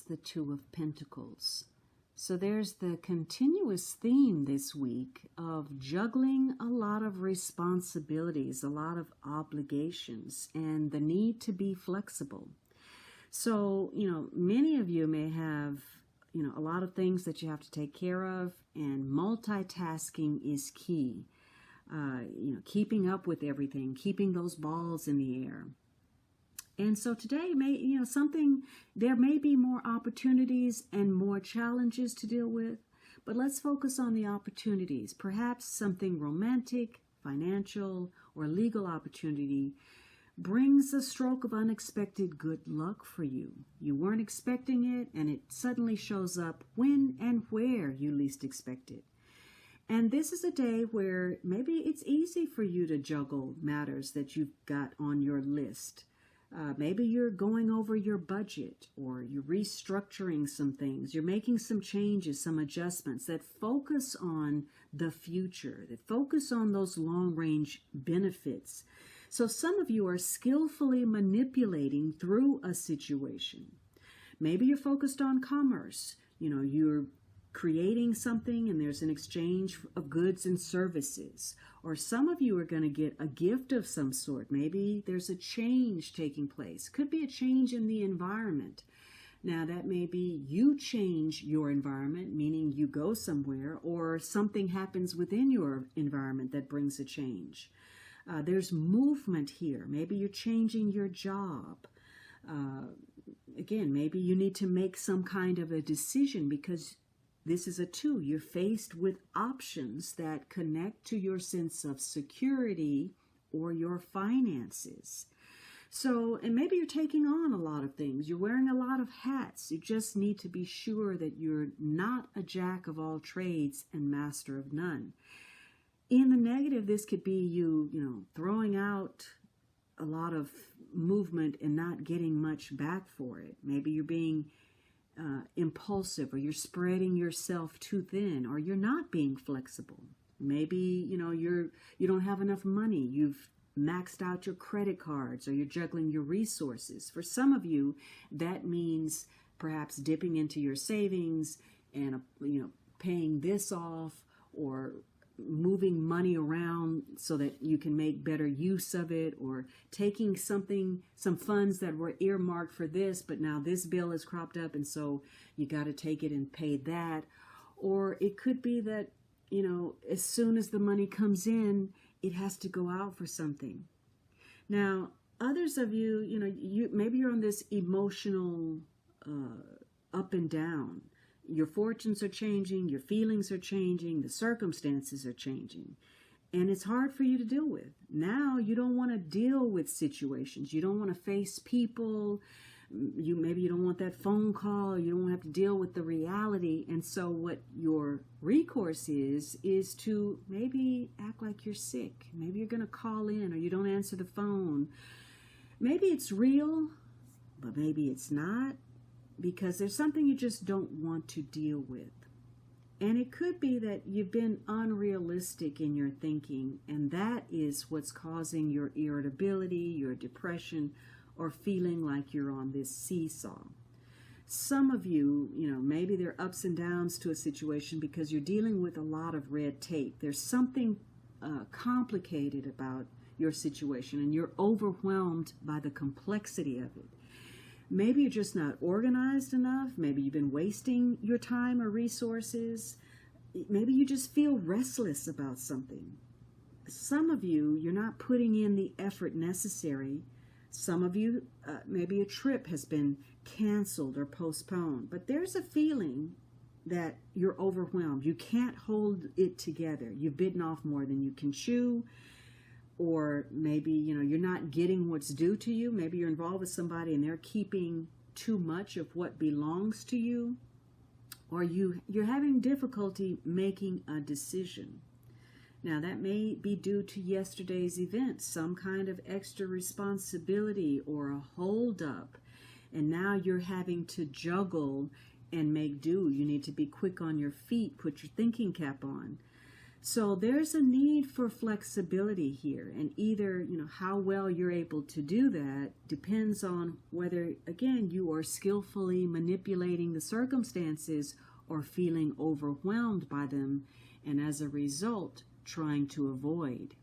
the Two of Pentacles. So there's the continuous theme this week of juggling a lot of responsibilities, a lot of obligations, and the need to be flexible. So, many of you may have, a lot of things that you have to take care of, and multitasking is key. Keeping up with everything, keeping those balls in the air. And so today, there may be more opportunities and more challenges to deal with, but let's focus on the opportunities. Perhaps something romantic, financial, or legal opportunity brings a stroke of unexpected good luck for you. You weren't expecting it, and it suddenly shows up when and where you least expect it. And this is a day where maybe it's easy for you to juggle matters that you've got on your list. Maybe you're going over your budget, or you're restructuring some things. You're making some changes, some adjustments that focus on the future, that focus on those long-range benefits. So some of you are skillfully manipulating through a situation. Maybe you're focused on commerce. You're creating something and there's an exchange of goods and services. Or some of you are going to get a gift of some sort. Maybe there's a change taking place. Could be a change in the environment. Now that may be you change your environment, meaning you go somewhere, or something happens within your environment that brings a change. There's movement here. Maybe you're changing your job. Again, maybe you need to make some kind of a decision because this is a 2. You're faced with options that connect to your sense of security or your finances. So, and maybe you're taking on a lot of things. You're wearing a lot of hats. You just need to be sure that you're not a jack of all trades and master of none. In the negative, this could be you throwing out a lot of movement and not getting much back for it. Maybe you're being impulsive, or you're spreading yourself too thin, or you're not being flexible. Maybe you don't have enough money. You've maxed out your credit cards, or you're juggling your resources. For some of you, that means perhaps dipping into your savings and paying this off, or moving money around so that you can make better use of it, or taking some funds that were earmarked for this, but now this bill is cropped up and so you got to take it and pay that. Or it could be that, as soon as the money comes in, it has to go out for something. Now, others of you, maybe you're on this emotional up and down. Your fortunes are changing, your feelings are changing, the circumstances are changing, and it's hard for you to deal with. Now you don't want to deal with situations. You don't want to face people. Maybe you don't want that phone call. You don't have to deal with the reality. And so what your recourse is to maybe act like you're sick. Maybe you're going to call in, or you don't answer the phone. Maybe it's real, but maybe it's not, because there's something you just don't want to deal with. And it could be that you've been unrealistic in your thinking, and that is what's causing your irritability, your depression, or feeling like you're on this seesaw. Some of you, maybe there are ups and downs to a situation because you're dealing with a lot of red tape. There's something complicated about your situation, and you're overwhelmed by the complexity of it. Maybe you're just not organized enough. Maybe you've been wasting your time or resources. Maybe you just feel restless about something. Some of you, you're not putting in the effort necessary. Some of you, maybe a trip has been canceled or postponed. But there's a feeling that you're overwhelmed. You can't hold it together. You've bitten off more than you can chew. Or maybe, you're not getting what's due to you. Maybe you're involved with somebody and they're keeping too much of what belongs to you. Or you're having difficulty making a decision. Now, that may be due to yesterday's event, some kind of extra responsibility or a holdup. And now you're having to juggle and make do. You need to be quick on your feet, put your thinking cap on. So there's a need for flexibility here, and either, how well you're able to do that depends on whether, again, you are skillfully manipulating the circumstances or feeling overwhelmed by them, and as a result, trying to avoid